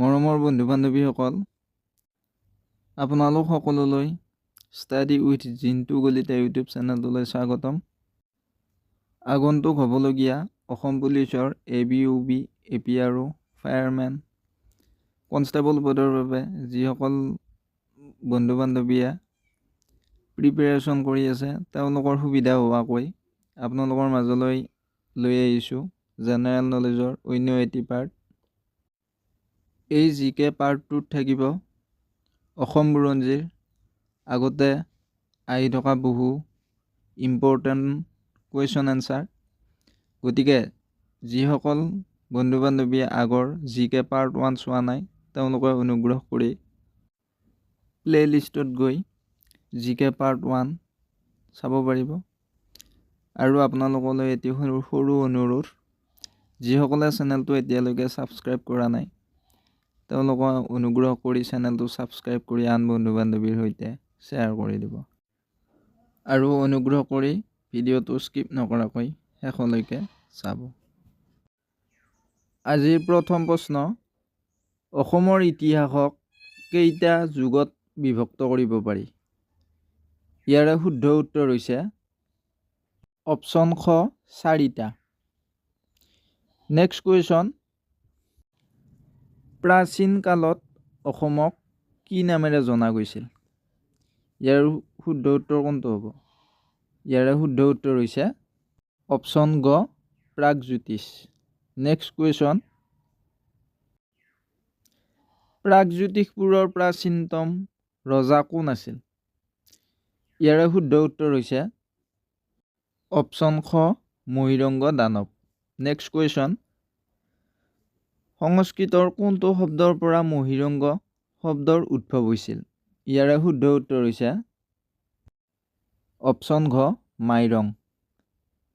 মৰমৰ বন্ধু বান্ধৱীসকল, আপোনালোক সকলোলৈ study with Jintu Kalita YouTube চেনেলটোলৈ স্বাগতম। আগন্তুক হ'বলগীয়া অসম পুলিচৰ ABUB, APRO, ফায়াৰমেন, কনষ্টেবল পদৰ বাবে যিসকল বন্ধু বান্ধৱীয়ে প্ৰিপেৰেশ্যন কৰি আছে তেওঁলোকৰ সুবিধা হোৱাকৈ আপোনালোকৰ মাজলৈ লৈ আহিছোঁ জেনেৰেল নলেজৰ অন্য এটি পাৰ্ট। এই জিকে পাৰ্টটোত থাকিব অসম বুৰঞ্জীৰ আগতে আহি থকা বহু ইম্পৰ্টেণ্ট কুৱেশ্যন এনচাৰ। গতিকে যিসকল বন্ধু বান্ধৱীয়ে আগৰ জিকে পাৰ্ট 1 চোৱা নাই তেওঁলোকে অনুগ্ৰহ কৰি প্লে লিষ্টত গৈ জিকে পাৰ্ট 1 চাব পাৰিব। আৰু আপোনালোকলৈ এটি সৰু অনুৰোধ, যিসকলে চেনেলটো এতিয়ালৈকে ছাবস্ক্ৰাইব কৰা নাই তেওঁলোকে অনুগ্ৰহ কৰি চেনেলটো ছাবস্ক্ৰাইব কৰি আন বন্ধু বান্ধৱীৰ সৈতে শ্বেয়াৰ কৰি দিব। আৰু অনুগ্ৰহ কৰি ভিডিঅ'টো স্কিপ নকৰাকৈ শেষলৈকে চাব। আজিৰ প্ৰথম প্ৰশ্ন, অসমৰ ইতিহাসক কেইটা যুগত বিভক্ত কৰিব পাৰি? ইয়াৰে শুদ্ধ উত্তৰ হৈছে অপশ্যন খ 4টা। নেক্সট কুৱেশ্যন, প্ৰাচীন কালত অসমক কি নামেৰে জনা গৈছিল? ইয়াৰ শুদ্ধ উত্তৰ কোনটো হ'ব? ইয়াৰে শুদ্ধ উত্তৰ হৈছে অপশ্যন গ প্ৰাগজ্যোতিষ। নেক্সট কুৱেশ্যন, প্ৰাগজ্যোতিষপুৰৰ প্ৰাচীনতম ৰজা কোন আছিল? ইয়াৰে শুদ্ধ উত্তৰ হৈছে অপশ্যন খ মহীৰংগ দানৱ। নেক্সট কুৱেশ্যন, সংস্কৃতৰ কোনটো শব্দৰ পৰা মহীৰংগ শব্দৰ উদ্ভৱ হৈছিল? ইয়াৰে শুদ্ধ উত্তৰ হৈছে অপশ্যন ঘ মাইৰং।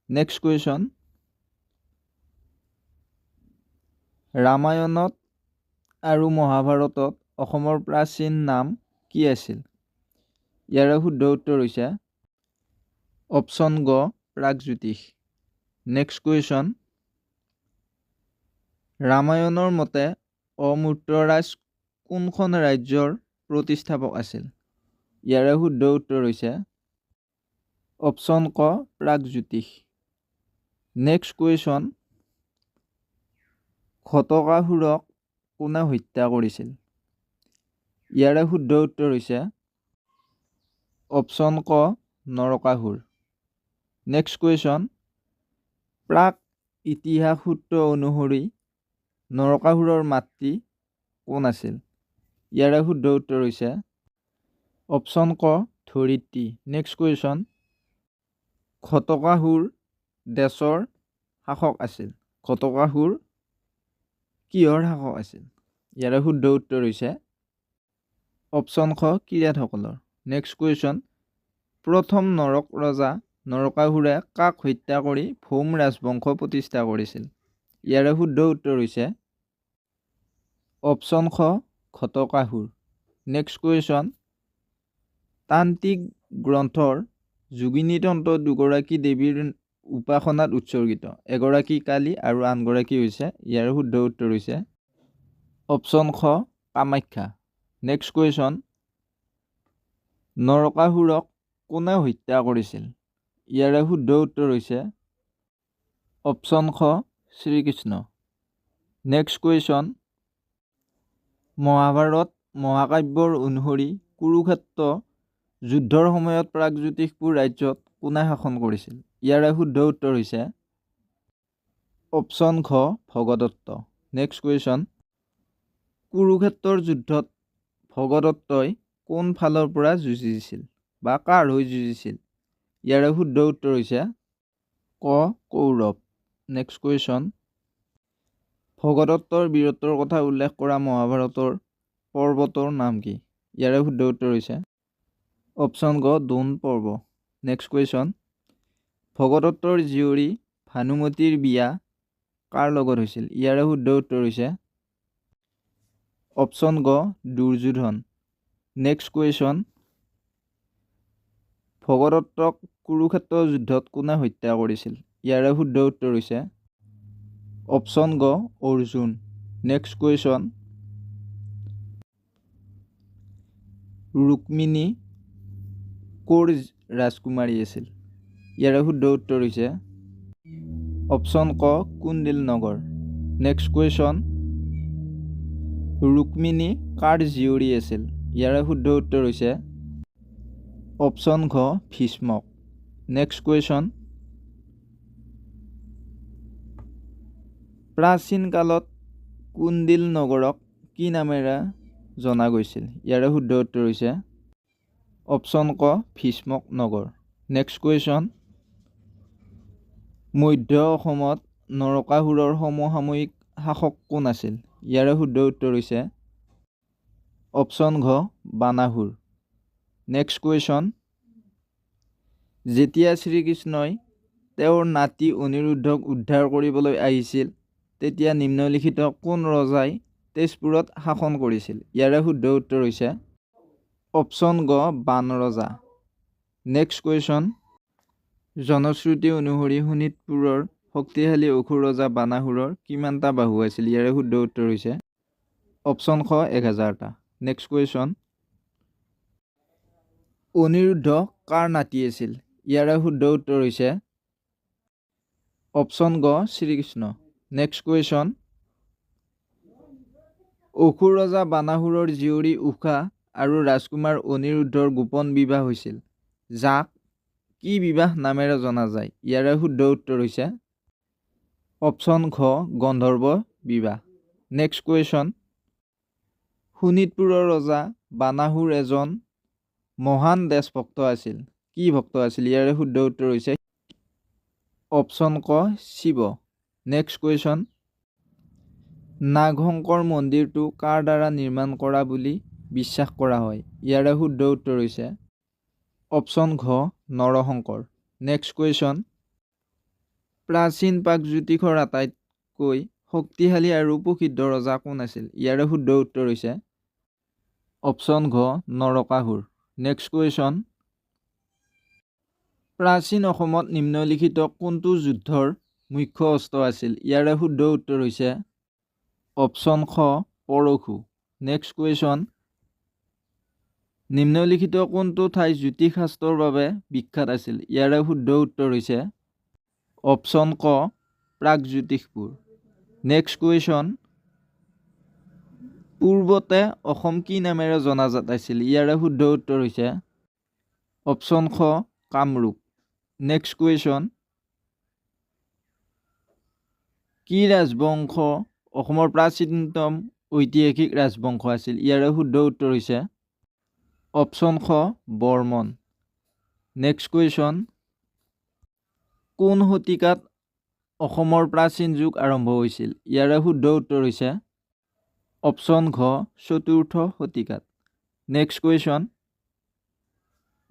নেক্সট কুৱেশ্যন, ৰামায়ণত আৰু মহাভাৰতত অসমৰ প্ৰাচীন নাম কি আছিল? ইয়াৰে শুদ্ধ উত্তৰ হৈছে অপশ্যন গ প্ৰাগজ্যোতিষ। নেক্সট কুৱেশ্যন, ৰামায়ণৰ মতে অমূৰ্তৰাজ কোনখন ৰাজ্যৰ প্ৰতিষ্ঠাপক আছিল? ইয়াৰে শুদ্ধ উত্তৰ হৈছে অপশ্যন ক প্ৰাগজ্যোতিষ। নেক্সট কুৱেশ্যন, ঘটকাসুৰক কোনে হত্যা কৰিছিল? ইয়াৰে শুদ্ধ উত্তৰ হৈছে অপশ্যন ক নৰকাসুৰ। নেক্সট কুৱেশ্যন, প্ৰাক ইতিহাস সূত্ৰ অনুসৰি নৰকাসুৰৰ মাতৃ কোন আছিল? ইয়াৰে শুদ্ধ উত্তৰ হৈছে অপশ্যন ক ধৰিত্ৰী। নেক্সট কুৱেশ্যন, ঘটকাসুৰ দেশৰ শাসক আছিল। ঘটকাসুৰ কিহৰ শাসক আছিল? ইয়াৰে শুদ্ধ উত্তৰ হৈছে অপশ্যন খ কিৰাতসকলৰ। নেক্সট কুৱেশ্যন, প্ৰথম নৰক ৰজা নৰকাসুৰে কাক হত্যা কৰি ভৌম ৰাজবংশ প্ৰতিষ্ঠা কৰিছিল? ইয়াৰে শুদ্ধ উত্তৰ হৈছে অপশ্যন খ ঘটকাসুৰ। নেক্সট কুৱেশ্যন, তান্ত্ৰিক গ্ৰন্থৰ যোগিনী তন্ত্ৰ দুগৰাকী দেৱীৰ উপাসনাত উৎসৰ্গিত, এগৰাকী কালী আৰু আনগৰাকী হৈছে? ইয়াৰ শুদ্ধ উত্তৰ হৈছে অপশ্যন খ কামাখ্যা। নেক্সট কুৱেশ্যন, নৰকাসুৰক কোনে হত্যা কৰিছিল? ইয়াৰে শুদ্ধ উত্তৰ হৈছে অপশ্যন খ শ্ৰীকৃষ্ণ। নেক্সট কুৱেশ্যন, মহাভাৰত মহাকাব্যৰ অনুসৰি কুৰুক্ষেত্ৰ যুদ্ধৰ সময়ত প্ৰাগজ্যোতিষপুৰ ৰাজ্যত কোনে শাসন কৰিছিল? ইয়াৰে শুদ্ধ উত্তৰ হৈছে অপশ্যন ঘ ভগদত্ত। নেক্সট কুৱেশ্যন, কুৰুক্ষেত্ৰৰ যুদ্ধত ভগদত্তই কোন ফালৰ পৰা যুঁজিছিল বা কাৰ হৈ যুঁজিছিল? ইয়াৰে শুদ্ধ উত্তৰ হৈছে ক কৌৰৱ। নেক্সট কুৱেশ্যন, ভগদত্তৰ বীৰত্বৰ কথা উল্লেখ কৰা মহাভাৰতৰ পৰ্বতৰ নাম কি? ইয়াৰে শুদ্ধ উত্তৰ হৈছে অপশ্যন গ দোন পৰ্ব। নেক্সট কুৱেশ্যন, ভগদত্তৰ জীয়ৰী ভানুমতীৰ বিয়া কাৰ লগত হৈছিল? ইয়াৰে শুদ্ধ উত্তৰ হৈছে অপশ্যন গ দুৰ্যোধন। নেক্সট কুৱেশ্যন, ভগদত্তক কুৰুক্ষেত্ৰ যুদ্ধত কোনে হত্যা কৰিছিল? ইয়াৰে শুদ্ধ উত্তৰ হৈছে অপশ্যন গ অৰ্জুন। নেক্সট কুৱেশ্যন, ৰুক্মিণী ক'ৰ ৰাজকুমাৰী আছিল? ইয়াৰে শুদ্ধ উত্তৰ হৈছে অপশ্যন ক কুন্দিল নগৰ। নেক্সট কুৱেশ্যন, ৰুক্মিণী কাৰ জীয়ৰী আছিল? ইয়াৰে শুদ্ধ উত্তৰ হৈছে অপশ্যন ঘ ভীষ্মক। নেক্সট কুৱেশ্যন, প্ৰাচীন কালত কুন্দিল নগৰক কি নামেৰে জনা গৈছিল? ইয়াৰে শুদ্ধ উত্তৰ হৈছে অপশ্যন ক ভীষ্মক নগৰ। নেক্সট কুৱেশ্যন, মধ্য অসমত নৰকাসুৰৰ সমসাময়িক শাসক কোন আছিল? ইয়াৰে শুদ্ধ উত্তৰ হৈছে অপশ্যন ঘ বানাসুৰ। নেক্সট কুৱেশ্যন, যেতিয়া শ্ৰীকৃষ্ণই তেওঁৰ নাতি অনিৰুদ্ধক উদ্ধাৰ কৰিবলৈ আহিছিল তেতিয়া নিম্নলিখিত কোন ৰজাই তেজপুৰত শাসন কৰিছিল? ইয়াৰে শুদ্ধ উত্তৰ হৈছে অপশ্যন গ বান ৰজা। নেক্সট কুৱেশ্যন, জনশ্ৰুতি অনুসৰি শোণিতপুৰৰ শক্তিশালী অসুৰ ৰজা বানাসুৰৰ কিমানটা বাহু আছিল? ইয়াৰে শুদ্ধ উত্তৰ হৈছে অপশ্যন খ 1000টা। নেক্সট কুৱেশ্যন, অনিৰুদ্ধ কাৰ নাতি আছিল? ইয়াৰে শুদ্ধ উত্তৰ হৈছে অপশ্যন গ শ্ৰীকৃষ্ণ। নেক্সট কুৱেশ্যন, অসুৰ ৰজা বানাসুৰৰ জীয়ৰী উষা আৰু ৰাজকুমাৰ অনিৰুদ্ধৰ গোপন বিবাহ হৈছিল, যাক কি বিবাহ নামেৰে জনা যায়? ইয়াৰে শুদ্ধ উত্তৰ হৈছে অপশ্যন ঘ গন্ধৰ্ব বিবাহ। নেক্সট কুৱেশ্যন, শোণিতপুৰৰ ৰজা বানাসুৰ এজন মহান দেশভক্ত আছিল। কি ভক্ত আছিল? ইয়াৰে শুদ্ধ উত্তৰ হৈছে অপশ্যন ক শিৱ। নেক্সট কুৱেশ্যন, নাগশংকৰ মন্দিৰটো কাৰ দ্বাৰা নিৰ্মাণ কৰা বুলি বিশ্বাস কৰা হয়? ইয়াৰে শুদ্ধ উত্তৰ হৈছে অপশ্যন ঘ নৰশংকৰ। নেক্সট কুৱেশ্যন, প্ৰাচীন প্ৰাগজ্যোতিষৰ আটাইতকৈ শক্তিশালী আৰু প্ৰসিদ্ধ ৰজা কোন আছিল? ইয়াৰে শুদ্ধ উত্তৰ হৈছে অপশ্যন ঘ নৰকাসুৰ। নেক্সট কুৱেশ্যন, প্ৰাচীন অসমত নিম্নলিখিত কোনটো যুদ্ধৰ মুখ্য অস্ত্ৰ আছিল? ইয়াৰে শুদ্ধ উত্তৰ হৈছে অপশ্যন খ পৰশু। নেক্সট কুৱেশ্যন, নিম্নলিখিত কোনটো ঠাই জ্যোতিষশাস্ত্ৰৰ বাবে বিখ্যাত আছিল? ইয়াৰে শুদ্ধ উত্তৰ হৈছে অপশ্যন ক প্ৰাগজ্যোতিষপুৰ। নেক্সট কুৱেশ্যন, পূৰ্বতে অসম কি নামেৰে জনাজাত আছিল? ইয়াৰে শুদ্ধ উত্তৰ হৈছে অপশ্যন খ কামৰূপ। নেক্সট কুৱেশ্যন, কি ৰাজবংশ অসমৰ প্ৰাচীনতম ঐতিহাসিক ৰাজবংশ আছিল? ইয়াৰে শুদ্ধ উত্তৰ হৈছে অপশ্যন খ বৰ্মন। নেক্সট কুৱেশ্যন, কোন শতিকাত অসমৰ প্ৰাচীন যুগ আৰম্ভ হৈছিল? ইয়াৰে শুদ্ধ উত্তৰ হৈছে অপশ্যন ঘ চতুৰ্থ শতিকাত। নেক্সট কুৱেশ্যন,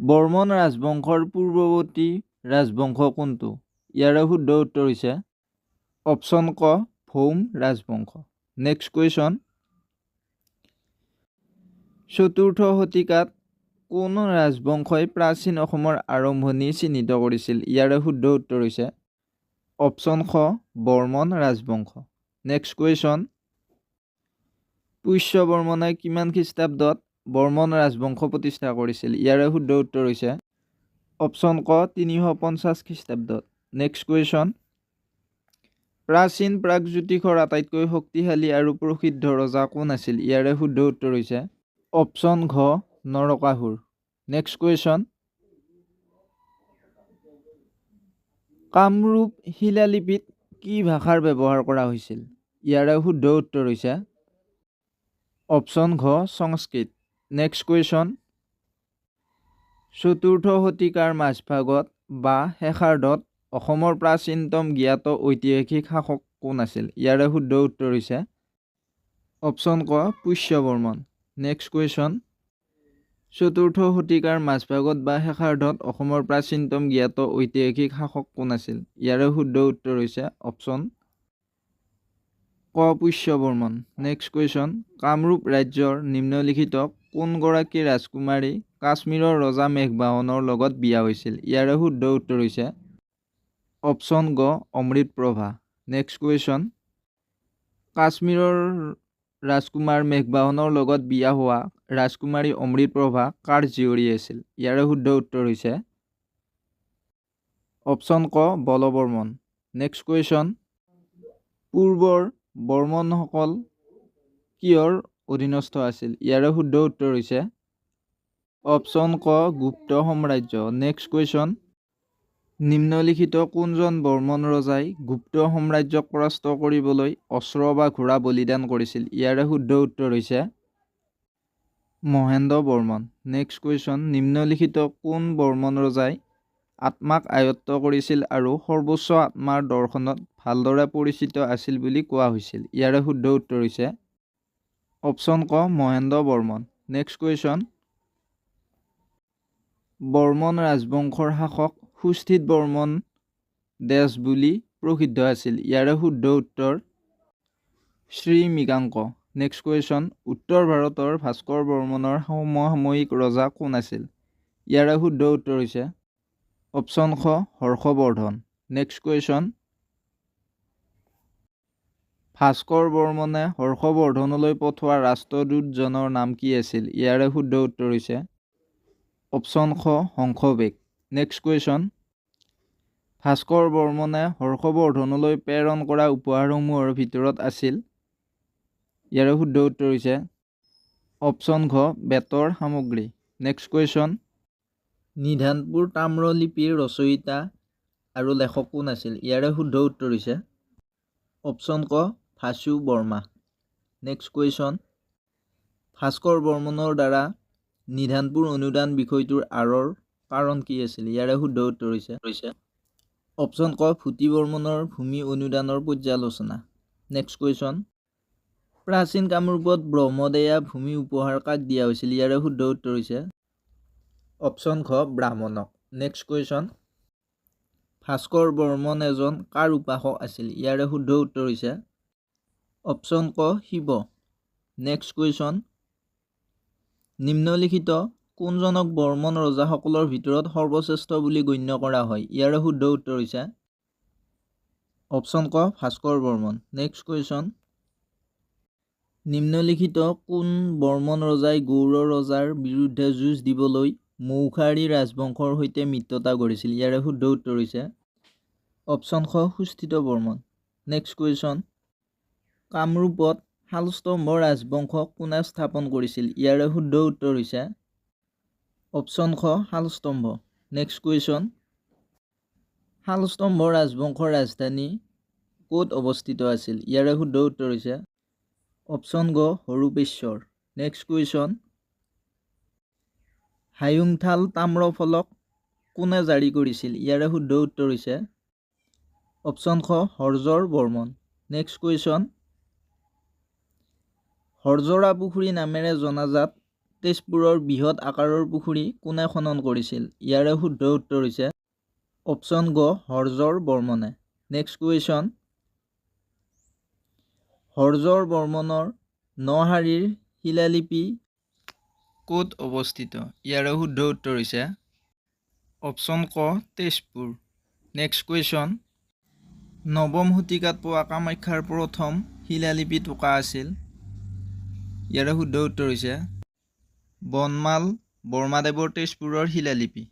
বৰ্মন ৰাজবংশৰ পূৰ্বৱৰ্তী ৰাজবংশ কোনটো? ইয়াৰে শুদ্ধ উত্তৰ হৈছে অপশ্যন ক ভৌম ৰাজবংশ। নেক্সট কুৱেশ্যন, চতুৰ্থ শতিকাত কোন ৰাজবংশই প্ৰাচীন অসমৰ আৰম্ভণি চিহ্নিত কৰিছিল? ইয়াৰে শুদ্ধ উত্তৰ হৈছে অপশ্যন খ বৰ্মন ৰাজবংশ। নেক্সট কুৱেশ্যন, পুষ্য বৰ্মনে কিমান খ্ৰীষ্টাব্দত বৰ্মন ৰাজবংশ প্ৰতিষ্ঠা কৰিছিল? ইয়াৰে শুদ্ধ উত্তৰ হৈছে অপশ্যন ক 350 খ্ৰীষ্টাব্দত। নেক্সট কুৱেশ্যন, প্ৰাচীন প্ৰাগজ্যোতিষৰ আটাইতকৈ শক্তিশালী আৰু প্ৰসিদ্ধ ৰজা কোন আছিল? ইয়াৰে শুদ্ধ উত্তৰ হৈছে অপশ্যন ঘ নৰকাসুৰ। নেক্সট কুৱেশ্যন, কামৰূপ শিলালিপিত কি ভাষাৰ ব্যৱহাৰ কৰা হৈছিল? ইয়াৰে শুদ্ধ উত্তৰ হৈছে অপশ্যন ঘ সংস্কৃত। নেক্সট কুৱেশ্যন, চতুৰ্থ শতিকাৰ মাজভাগত বা শেষাৰ্ধত অসমৰ প্ৰাচীনতম জ্ঞাত ঐতিহাসিক শাসক কোন আছিল? ইয়াৰে শুদ্ধ উত্তৰ হৈছে অপশ্যন ক পুষ্য বৰ্মন। নেক্সট কুৱেশ্যন, চতুৰ্থ শতিকাৰ মাজভাগত বা শেষাৰ্ধত অসমৰ প্ৰাচীনতম জ্ঞাত ঐতিহাসিক শাসক কোন আছিল? ইয়াৰে শুদ্ধ উত্তৰ হৈছে অপশ্যন ক পুষ্য বৰ্মন। নেক্সট কুৱেশ্যন, কামৰূপ ৰাজ্যৰ নিম্নলিখিত কোনগৰাকী ৰাজকুমাৰী কাশ্মীৰৰ ৰজা মেঘবাহনৰ লগত বিয়া হৈছিল? ইয়াৰে শুদ্ধ উত্তৰ হৈছে অপশ্যন গ অমৃতপ্ৰভা। নেক্সট কুৱেশ্যন, কাশ্মীৰৰ ৰাজকুমাৰ মেঘবাহনৰ লগত বিয়া হোৱা ৰাজকুমাৰী অমৃতপ্ৰভা কাৰ জীয়ৰী আছিল? ইয়াৰে শুদ্ধ উত্তৰ হৈছে অপশ্যন ক বলবৰ্মন। নেক্সট কুৱেশ্যন, পূৰ্বৰ বৰ্মনসকল কিহৰ অধীনস্থ আছিল? ইয়াৰে শুদ্ধ উত্তৰ হৈছে অপশ্যন ক গুপ্ত সাম্ৰাজ্য। নেক্সট কুৱেশ্যন, নিম্নলিখিত কোনজন বৰ্মন ৰজাই গুপ্ত সাম্ৰাজ্যক পৰাস্ত কৰিবলৈ অস্ত্ৰ বা ঘোঁৰা বলিদান কৰিছিল? ইয়াৰে শুদ্ধ উত্তৰ হৈছে মহেন্দ্ৰ বৰ্মন। নেক্সট কুৱেশ্যন, নিম্নলিখিত কোন বৰ্মন ৰজাই আত্মাক আয়ত্ত কৰিছিল আৰু সৰ্বোচ্চ আত্মাৰ দৰ্শনত ভালদৰে পৰিচিত আছিল বুলি কোৱা হৈছিল? ইয়াৰে শুদ্ধ উত্তৰ হৈছে অপশ্যন ক মহেন্দ্ৰ বৰ্মন। নেক্সট কুৱেশ্যন, বৰ্মন ৰাজবংশৰ শাসক সুস্থিত বৰ্মন দেশ বুলি প্ৰসিদ্ধ আছিল? ইয়াৰে শুদ্ধ উত্তৰ শ্ৰী মৃগাংক। নেক্সট কুৱেশ্যন, উত্তৰ ভাৰতৰ ভাস্কৰ বৰ্মনৰ সমসাময়িক ৰজা কোন আছিল? ইয়াৰে শুদ্ধ উত্তৰ হৈছে অপশ্যন খ হৰ্ষবৰ্ধন। নেক্সট কুৱেশ্যন, ভাস্কৰ বৰ্মনে হৰ্ষবৰ্ধনলৈ পঠোৱা ৰাষ্ট্ৰদূতজনৰ নাম কি আছিল? ইয়াৰে শুদ্ধ উত্তৰ হৈছে অপশ্যন খ হংসবেগ। নেক্সট কুৱেশ্যন, ভাস্কৰ বৰ্মনে হৰ্ষবৰ্ধনলৈ প্ৰেৰণ কৰা উপহাৰসমূহৰ ভিতৰত আছিল? ইয়াৰে শুদ্ধ উত্তৰ হৈছে অপশ্যন ঘ বেতৰ সামগ্ৰী। নেক্সট কুৱেশ্যন, নিধানপুৰ তাম্ৰলিপিৰ ৰচয়িতা আৰু লেখক কোন আছিল? ইয়াৰে শুদ্ধ উত্তৰ হৈছে অপশ্যন ক ভাস্কু বৰ্মা। নেক্সট কুৱেশ্যন, ভাস্কৰ বৰ্মনৰ দ্বাৰা নিধানপুৰ অনুদান বিষয়টোৰ আঁৰৰ কাৰণ কি আছিল? ইয়াৰে শুদ্ধ উত্তৰ হৈছে অপশ্যন ক ভূতি বৰ্মনৰ ভূমি অনুদানৰ পৰ্যালোচনা। নেক্সট কুৱেশ্যন, প্ৰাচীন কামৰূপত ব্ৰহ্মদেয়া ভূমি উপহাৰ কাক দিয়া হৈছিল? ইয়াৰে শুদ্ধ উত্তৰ হৈছে অপশ্যন খ ব্ৰাহ্মণক। নেক্সট কুৱেশ্যন, ভাস্কৰ বৰ্মন এজন কাৰ উপাসক আছিল? ইয়াৰে শুদ্ধ উত্তৰ হৈছে অপশ্যন ক শিৱ। নেক্সট কুৱেশ্যন, নিম্নলিখিত কোনজনক বৰ্মন ৰজাসকলৰ ভিতৰত সৰ্বশ্ৰেষ্ঠ বুলি গণ্য কৰা হয়? ইয়াৰে শুদ্ধ উত্তৰ হৈছে অপশ্যন ক ভাস্কৰ বৰ্মন। নেক্সট কুৱেশ্যন, নিম্নলিখিত কোন বৰ্মন ৰজাই গৌড় ৰজাৰ বিৰুদ্ধে যুঁজ দিবলৈ মৌখাৰী ৰাজবংশৰ সৈতে মিত্ৰতা কৰিছিল? ইয়াৰে শুদ্ধ উত্তৰ হৈছে অপশ্যন খ সুস্থিত বৰ্মন। নেক্সট কুৱেশ্যন, কামৰূপত শালস্তম্ভ ৰাজবংশ কোনে স্থাপন কৰিছিল? ইয়াৰে শুদ্ধ উত্তৰ হৈছে অপশ্যন খ শালস্তম্ভ। নেক্সট কুৱেশ্যন, শালস্তম্ভ ৰাজবংশৰ ৰাজধানী ক'ত অৱস্থিত আছিল? ইয়াৰে শুদ্ধ উত্তৰ হৈছে অপশ্যন গ হৰূপেশ্বৰ। নেক্সট কুৱেশ্যন, হায়ুংথাল তাম্ৰফলক কোনে জাৰি কৰিছিল? ইয়াৰে শুদ্ধ উত্তৰ হৈছে অপশ্যন খ হৰ্যৰ বৰ্মন। নেক্সট কুৱেশ্যন, হৰজৰা পুখুৰী নামেৰে জনাজাত তেজপুৰৰ বৃহৎ আকাৰৰ পুখুৰী কোনে খনন কৰিছিল? ইয়াৰে শুদ্ধ উত্তৰ হৈছে অপশ্যন গ হৰ্যৰ বৰ্মনে। নেক্সট কুৱেশ্যন, হৰ্যৰ বৰ্মনৰ নহাৰীৰ শিলালিপি ক'ত অৱস্থিত? ইয়াৰে শুদ্ধ উত্তৰ হৈছে অপশ্যন ক তেজপুৰ। নেক্সট কুৱেশ্যন, নৱম শতিকাত পোৱা কামাখ্যাৰ প্ৰথম শিলালিপি টুকা আছিল? ইয়াৰে শুদ্ধ উত্তৰ হৈছে বনমাল বৰ্মাদেৱৰ তেজপুৰৰ শিলালিপি।